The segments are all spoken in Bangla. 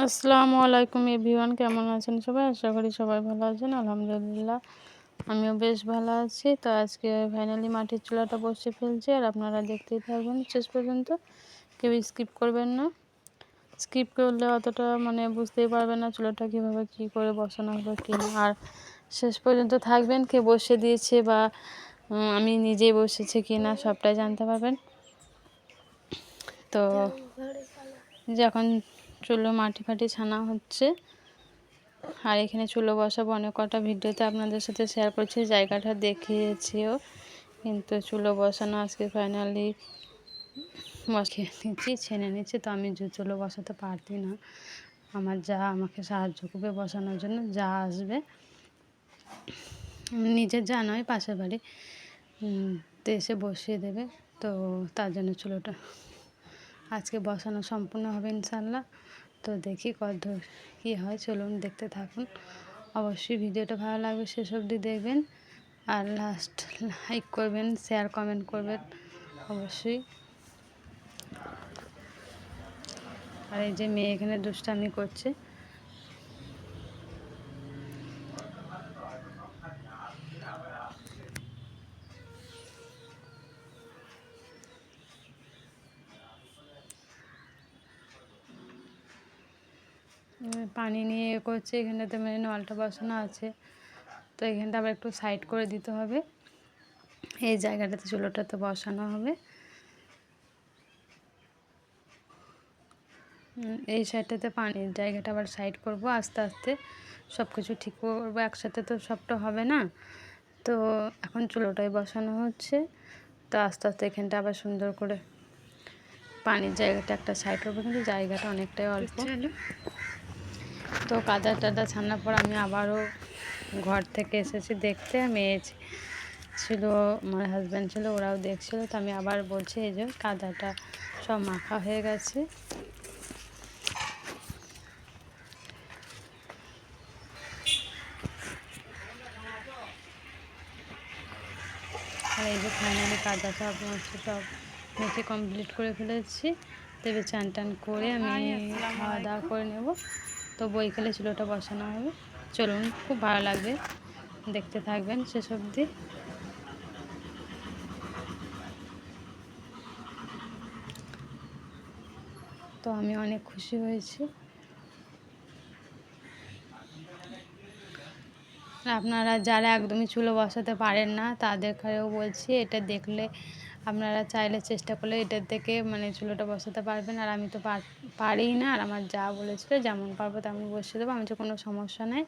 আসসালামু আলাইকুম এভরিওয়ান, কেমন আছেন সবাই? আশা করি সবাই ভালো আছেন। আলহামদুলিল্লাহ আমিও বেশ ভালো আছি। তো আজকে ফাইনালি মাটির চুলাটা বসে ফেলছি, আর আপনারা দেখতেই থাকবেন শেষ পর্যন্ত, কেউ স্কিপ করবেন না। স্কিপ করলে অতটা বুঝতেই পারবেন না চুলাটা কীভাবে কী করে বসানো হলো কি না। আর শেষ পর্যন্ত থাকবেন, কে বসে দিয়েছে বা আমি নিজেই বসেছি কি না সবটাই জানতে পারবেন। তো যখন চুলো মাটি ফাটি ছানা হচ্ছে, আর এখানে চুলো বসাবো, অনেক কটা ভিডিওতে আপনাদের সাথে শেয়ার করছি, জায়গাটা দেখিয়েছিও, কিন্তু চুলো বসানো আজকে ফাইনালি বসিয়ে নিচ্ছি, ছেনে নিচ্ছি। তো আমি চুলো বসাতে পারতি না, আমার যা আমাকে সাহায্য করবে বসানোর জন্য, যা আসবে, নিজের যা নয় পাশের বাড়ি তো এসে বসিয়ে দেবে। তো তার জন্য চুলোটা আজকে বসানো সম্পূর্ণ হবে ইনশাল্লাহ। তো দেখি কত কী হয়, চলুন দেখতে থাকুন। অবশ্যই ভিডিওটা ভালো লাগবে, শেষ অবধি দেখবেন, আর লাস্ট লাইক করবেন, শেয়ার কমেন্ট করবেন অবশ্যই। আর এই যে মেয়ে এখানে দুষ্টামি করছে, পানি নিয়ে করছে। এখানটাতে নলটা বসানো আছে, তো এখানটা আবার একটু সাইড করে দিতে হবে। এই জায়গাটাতে চুলোটাতে বসানো হবে, এই সাইডটাতে পানির জায়গাটা আবার সাইড করব, আস্তে আস্তে সব কিছু ঠিক করবো, একসাথে তো সবটা হবে না। তো এখন চুলোটাই বসানো হচ্ছে, তো আস্তে আস্তে এখানটা আবার সুন্দর করে পানির জায়গাটা একটা সাইড করবো, কিন্তু জায়গাটা অনেকটাই অল্প। তো কাদা টাদা ছানার পর আমি আবারও ঘর থেকে এসেছি দেখতে, মেয়ে ছিল, আমার হাজব্যান্ড ছিল, ওরাও দেখছিল। তো আমি আবার বলছি, এই যে কাদাটা সব মাখা হয়ে গেছে। আর এই যে ফাইনালি কাদা সব মেখে কমপ্লিট করে ফেলেছি। তবে চান টান করে আমি খাওয়া দাওয়া করে নেব। তো বৈকালে চুলোটা বসানো হবে, চলুন, খুব ভালো লাগবে, দেখতে থাকবেন শেষ অবধি। তো আমি অনেক খুশি হয়েছি। আপনারা যারা একদমই চুলো বসাতে পারেন না তাদেরকেও বলছি, এটা দেখলে আপনারা চাইলে চেষ্টা করলে এটার থেকে চুলোটা বসাতে পারবেন। আর আমি তো পারিই না, আর আমার যা বলেছিল যেমন পারবো তেমনই বসিয়ে দেবো, আমি তো কোনো সমস্যা নেই,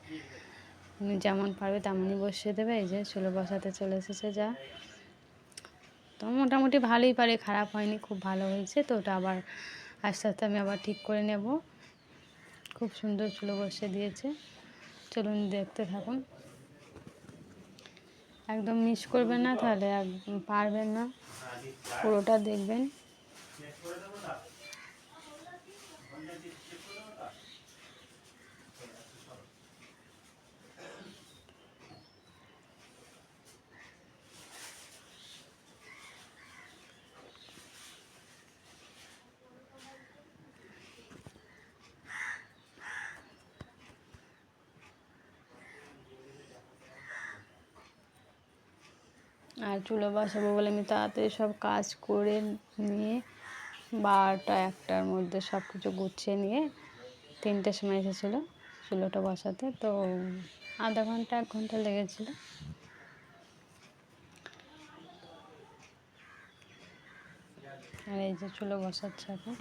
তুমি যেমন পারবে তেমনই বসিয়ে দেবে। এই যে চুলো বসাতে চলে এসেছে যা, তো মোটামুটি ভালোই পারে, খারাপ হয়নি, খুব ভালো হয়েছে। তো ওটা আবার আস্তে আস্তে আমি আবার ঠিক করে নেব। খুব সুন্দর চুলো বসিয়ে দিয়েছে, চলুন দেখতে থাকুন। একদম মিস করবেন না, তাহলে একদম পারবেন না, পুরোটা দেখবেন। আর চুলো বসাবো বলে আমি তাড়াতাড়ি সব কাজ করে নিয়ে 12টা 1টার মধ্যে সব কিছু গুছিয়ে নিয়ে 3টের সময় এসেছিলো চুলোটা বসাতে। তো আধা ঘন্টা 1 ঘন্টা লেগেছিলো। আর এই যে চুলো বসাচ্ছে এখন।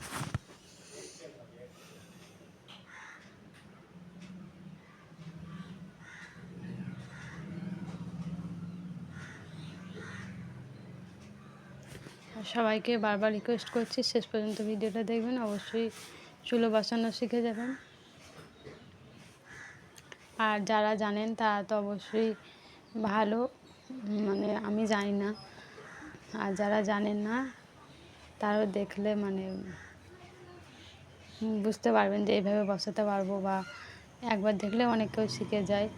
সবাইকে বারবার রিকোয়েস্ট করছি, শেষ পর্যন্ত ভিডিওটা দেখবেন, অবশ্যই চুলো বসানো শিখে যাবেন। আর যারা জানেন তারা তো অবশ্যই ভালো, আমি জানি না, আর যারা জানেন না তারাও দেখলে বুঝতে পারবেন যে এইভাবে বসাতে পারবো, বা একবার দেখলে অনেক কেউ শিখে যায়।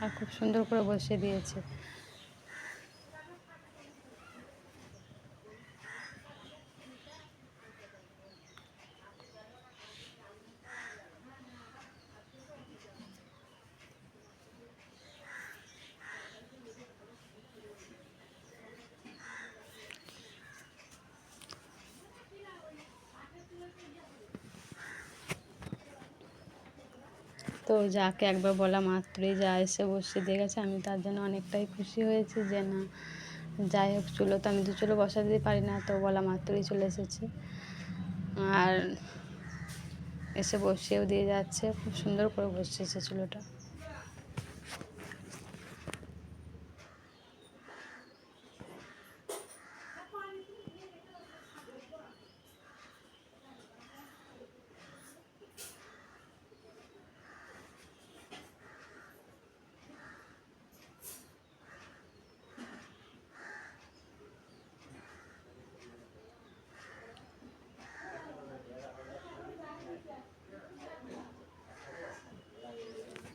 আর খুব সুন্দর করে বসিয়ে দিয়েছে। তো যাকে একবার বলা মাত্রই যা এসে বসে দিয়ে গেছে, আমি তার জন্য অনেকটাই খুশি হয়েছি যে না, যাই হোক চুলো তো আমি তো চুলো বসাতে দিতে পারি না, তো বলা মাত্রই চলে এসেছে আর এসে বসিয়েও দিয়ে যাচ্ছে। খুব সুন্দর করে বসিয়েছে চুলোটা।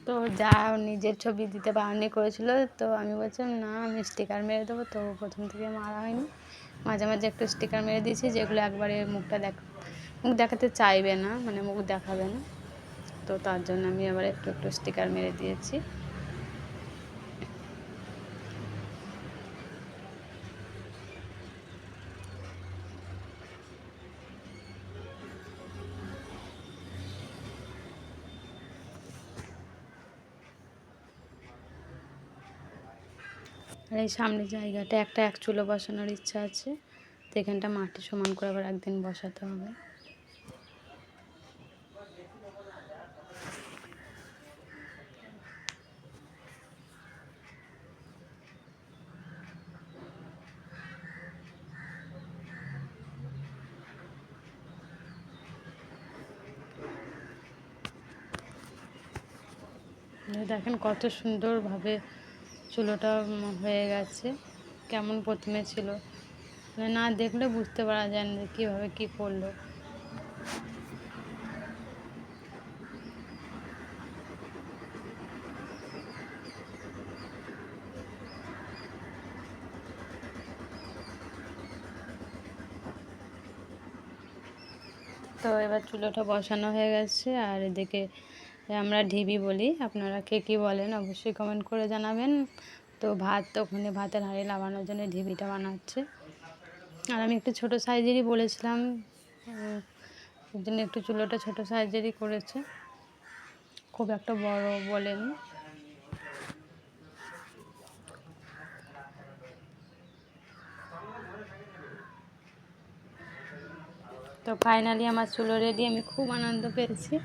তো যা নিজের ছবি দিতে বারণই করেছিল, তো আমি বলছিলাম না আমি স্টিকার মেরে দেবো, তো প্রথম থেকে মারা হয়নি, মাঝে মাঝে একটু স্টিকার মেরে দিয়েছি, যেগুলো একবারে মুখ দেখাতে চাইবে না, মানে মুখ দেখাবে না, তো তার জন্য আমি আবার একটু একটু স্টিকার মেরে দিয়েছি। আর এই সামনের জায়গাটা এক চুলো বসানোর ইচ্ছা আছে, তো এখানটা মাটি সমান করে আবার একদিন বসাতে হবে। দেখেন কত সুন্দরভাবে চুলোটা হয়ে গেছে, কেমন প্রথমে ছিল মানে না দেখলে বুঝতে পারা যায় না কীভাবে কী করলো। তো এবার চুলোটা বসানো হয়ে গেছে, আর এদিকে আমরা ঢিবি বলি, আপনারা কে কী বলেন অবশ্যই কমেন্ট করে জানাবেন। তো ওখানে ভাতের হাঁড়ি লাগানোর জন্য ঢিবিটা বানাচ্ছে, আর আমি একটু ছোটো সাইজেরই বলেছিলাম, ওই জন্য একটু চুলোটা ছোটো সাইজেরই করেছে, খুব একটা বড় বলেনি। তো ফাইনালি আমার চুলো রেডি, আমি খুব আনন্দ পেয়েছি।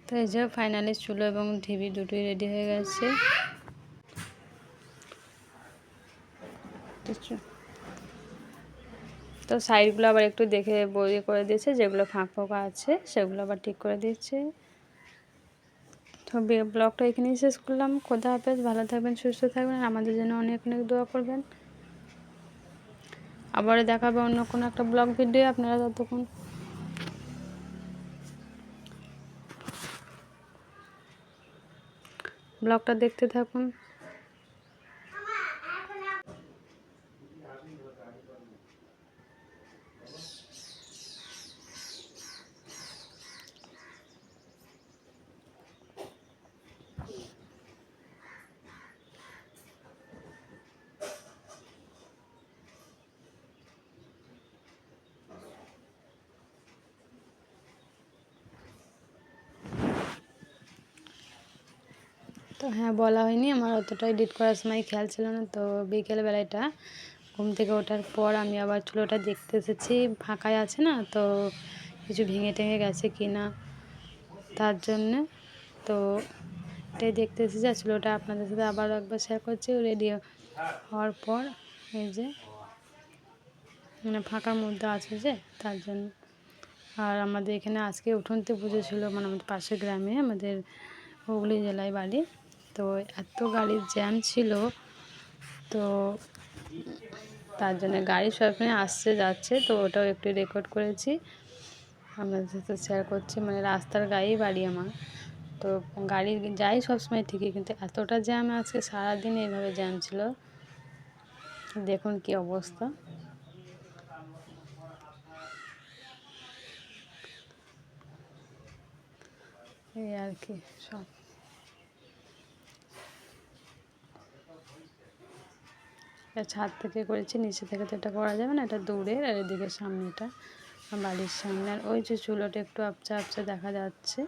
তো এই যে ফাইনালি চুলো এবং ঢিবি দুটোই রেডি হয়ে গেছে। তো সাইডগুলো আবার একটু দেখে বই করে দিয়েছে, যেগুলো ফাঁক ফোঁকা আছে সেগুলো আবার ঠিক করে দিয়েছে। তো ব্লগটা এখানেই শেষ করলাম। খোদা হাফেজ, ভালো থাকবেন, সুস্থ থাকবেন, আমাদের জন্য অনেক অনেক দোয়া করবেন। আবার দেখাবে অন্য কোনো একটা ব্লগ ভিডিও, আপনারা ততক্ষণ ব্লগটা দেখতে থাকুন। তো হ্যাঁ, বলা হয়নি, আমার অতটা এডিট করার সময় খেয়াল ছিল না। তো বিকেলবেলাটা ঘুম থেকে ওঠার পর আমি আবার চুলোটা দেখতে এসেছি, ফাঁকাই আছে না, তো কিছু ভেঙে টেঙে গেছে কি না তার জন্যে। তো এটাই দেখতে এসেছি, আর চুলোটা আপনাদের সাথে আবারও একবার শেয়ার করছি। রেডি হওয়ার পর এই যে মানে ফাঁকার মধ্যে আছে যে, তার জন্য। আর আমাদের এখানে আজকে উঠোনতে পুজো ছিল, মানে আমাদের পাশের গ্রামে, আমাদের হুগলি জেলায় বাড়ি। তো এত গাড়ির জ্যাম ছিল, তো তার জন্য গাড়ি সবসময় আসছে যাচ্ছে, তো ওটাও একটু রেকর্ড করেছি, আপনাদের সাথে শেয়ার করছি। মানে রাস্তার গায়েই বাড়ি আমার, তো গাড়ি যাই সবসময় ঠিকই, কিন্তু এতটা জ্যাম আজকে সারাদিন এইভাবে জ্যাম ছিল, দেখুন কি অবস্থা। এই আর কি সব। এটা ছাদ থেকে করেছি, নিচে থেকে তো এটা করা যাবে না, এটা দূরের, আর এদিকে সামনেটা বাড়ির সামনে। আর ওই যে চুলোটা একটু আবছা আবছা দেখা যাচ্ছে।